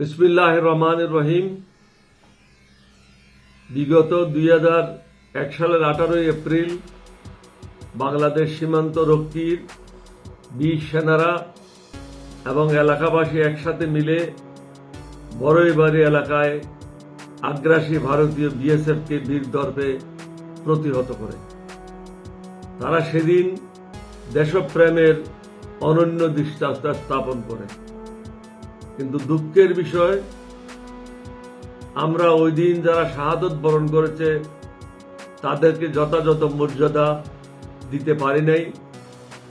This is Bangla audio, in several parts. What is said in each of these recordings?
বিসমিল্লাহির রহমানির রহিম। বিগত 2001 সালের 18 এপ্রিল বাংলাদেশ সীমান্ত রক্ষীর 20 সেনারা এবং এলাকাবাসী একসাথে মিলে বড়ইবাড়ি এলাকায় আগ্রাসী ভারতীয় বিএসএফকে বীরদর্পে প্রতিহত করে। তারা সেদিন দেশপ্রেমের অনন্য দৃষ্টান্ত স্থাপন করে। কিন্তু দুঃখের বিষয়, আমরা ওই দিন যারা শাহাদত বরণ করেছে তাদেরকে যথাযথ মর্যাদা দিতে পারি নাই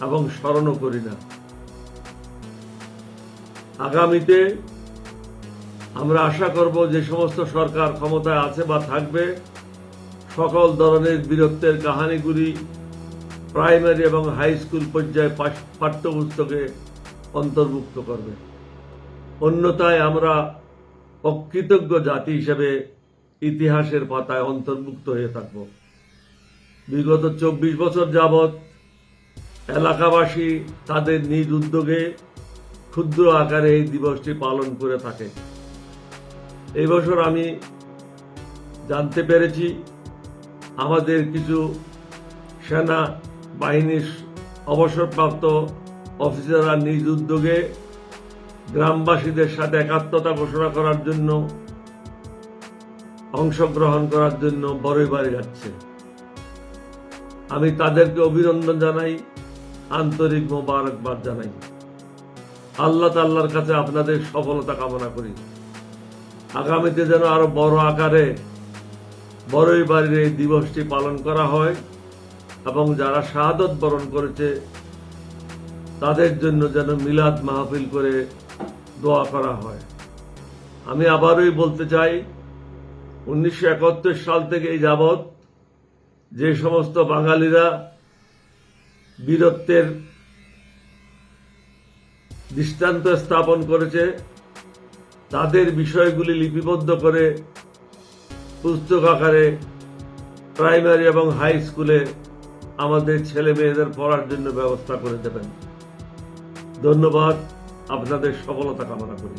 এবং স্মরণও করি না। আগামীতে আমরা আশা করব যে সমস্ত সরকার ক্ষমতায় আছে বা থাকবে, সকল ধরনের বীরত্বের কাহিনীগুলি প্রাইমারি এবং হাই স্কুল পর্যায়ে পাঠ্যপুস্তকে অন্তর্ভুক্ত করবে। অন্যথায় আমরা অকৃতজ্ঞ জাতি হিসেবে ইতিহাসের পাতায় অন্তর্ভুক্ত হয়ে থাকব। বিগত 24 বছর যাবৎ এলাকাবাসী তাদের নিজ উদ্যোগে ক্ষুদ্র আকারে এই দিবসটি পালন করে থাকে। এই বছর আমি জানতে পেরেছি আমাদের কিছু সেনা বাহিনীর অবসরপ্রাপ্ত অফিসাররা নিজ উদ্যোগে গ্রামবাসীদের সাথে একাত্মতা ঘোষণা করার জন্য, অংশগ্রহণ করার জন্য বড়ইবাড়ি যাচ্ছে। আমি তাদেরকে অভিনন্দন জানাই, আন্তরিক মোবারকবাদ জানাই। আল্লাহ তাআলার কাছে আপনাদের সফলতা কামনা করি। আগামীতে যেন আরো বড় আকারে বড়ইবাড়ির এই দিবসটি পালন করা হয় এবং যারা শাহাদত বরণ করেছে তাদের জন্য যেন মিলাদ মাহফিল করে দোয়া করা হয়। আমি আবারই বলতে চাই, 1971 সাল থেকে এই যাবৎ যে সমস্ত বাঙালিরা বীরত্বের দৃষ্টান্ত স্থাপন করেছে তাদের বিষয়গুলি লিপিবদ্ধ করে পুস্তক আকারে প্রাইমারি এবং হাই স্কুলে আমাদের ছেলে মেয়েদের পড়ার জন্য ব্যবস্থা করে দেবেন। ধন্যবাদ। আপনাদের সফলতা কামনা করি।